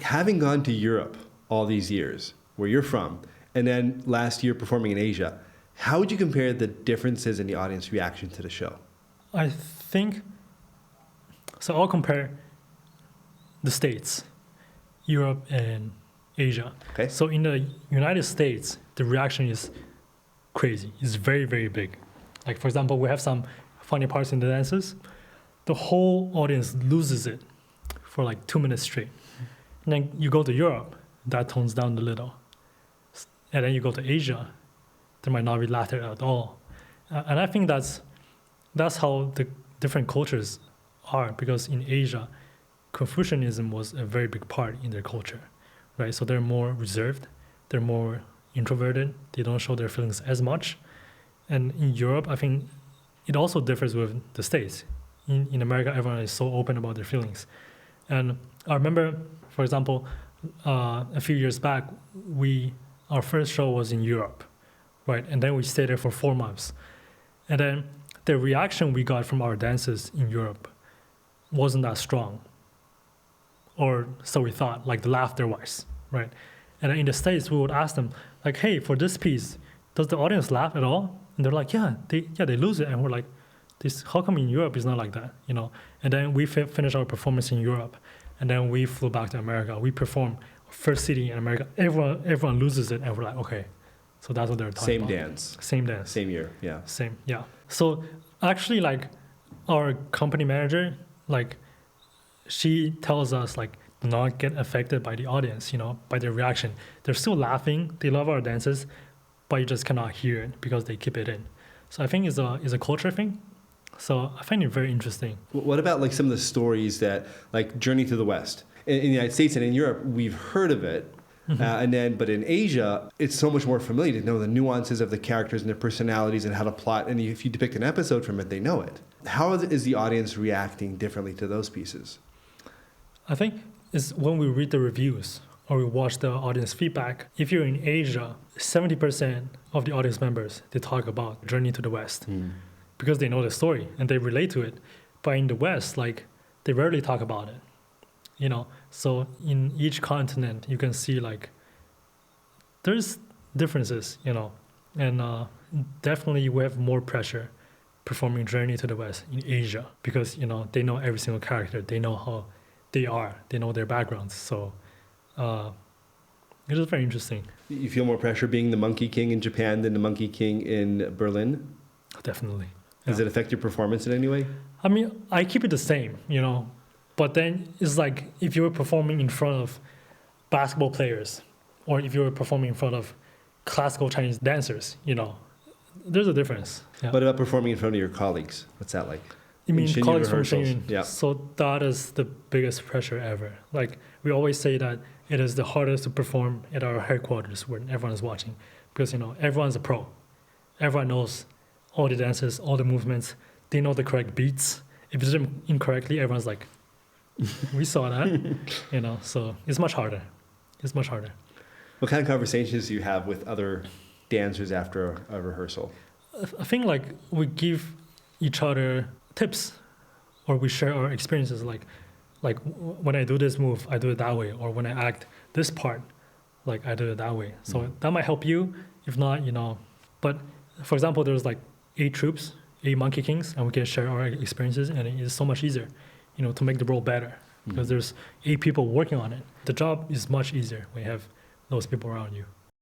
Having gone to Europe all these years, where you're from, and then last year performing in Asia, how would you compare the differences in the audience reaction to the show? I think, so I'll compare the States, Europe, and Asia. Okay. So in the United States, the reaction is crazy. It's very, very big. Like, for example, we have some funny parts in the dances. The whole audience loses it for like 2 minutes straight. And then you go to Europe, that tones down a little. And then you go to Asia, there might not be laughter at all. And I think that's how the different cultures are, because in Asia, Confucianism was a very big part in their culture, right? So they're more reserved, they're more introverted, they don't show their feelings as much. And in Europe, I think it also differs with the States. In America, everyone is so open about their feelings. And I remember, for example, a few years back, our first show was in Europe, right? And then we stayed there for 4 months. And then the reaction we got from our dancers in Europe wasn't that strong, or so we thought, like the laughter-wise, right? And then in the States, we would ask them, like, hey, for this piece, does the audience laugh at all? And they're like, yeah, they lose it. And we're like, how come in Europe it's not like that, you know? And then we finished our performance in Europe, and then we flew back to America. We performed first city in America. Everyone loses it, and we're like, okay, so that's what they're talking about. Same dance. Same year, yeah. Same, yeah. So actually, like, our company manager, like, she tells us, like, do not get affected by the audience, you know, by their reaction. They're still laughing. They love our dances, but you just cannot hear it because they keep it in. So I think it's a culture thing. So I find it very interesting. What about like some of the stories that, like Journey to the West? In the United States and in Europe, we've heard of it. Mm-hmm. But in Asia, it's so much more familiar to know the nuances of the characters and their personalities and how to plot. And if you depict an episode from it, they know it. How is the audience reacting differently to those pieces? I think it's when we read the reviews or we watch the audience feedback. If you're in Asia, 70% of the audience members, they talk about Journey to the West because they know the story and they relate to it. But in the West, like, they rarely talk about it, you know? So in each continent, you can see, like, there's differences, you know? And definitely we have more pressure performing Journey to the West in Asia because, you know, they know every single character. They know how they are. They know their backgrounds. So it is very interesting. You feel more pressure being the Monkey King in Japan than the Monkey King in Berlin? Definitely. Does it affect your performance in any way? I mean, I keep it the same, you know, but then it's like if you were performing in front of basketball players or if you were performing in front of classical Chinese dancers, you know, there's a difference. Yeah. What about performing in front of your colleagues? What's that like? You mean colleagues from Shen Yun? Yeah. So that is the biggest pressure ever. Like, we always say that it is the hardest to perform at our headquarters when everyone is watching because, you know, everyone's a pro. Everyone knows all the dances, all the movements. They know the correct beats. If you do them incorrectly, everyone's like, we saw that, you know, so it's much harder. It's much harder. What kind of conversations do you have with other dancers after a rehearsal? I think, like, we give each other tips or we share our experiences, like when I do this move, I do it that way, or when I act this part, like, I do it that way. So that might help you. If not, you know, but for example, there's like 8 troops, 8 Monkey Kings, and we can share our experiences, and it is so much easier, you know, to make the role better because there's 8 people working on it. The job is much easier when you have those people around you.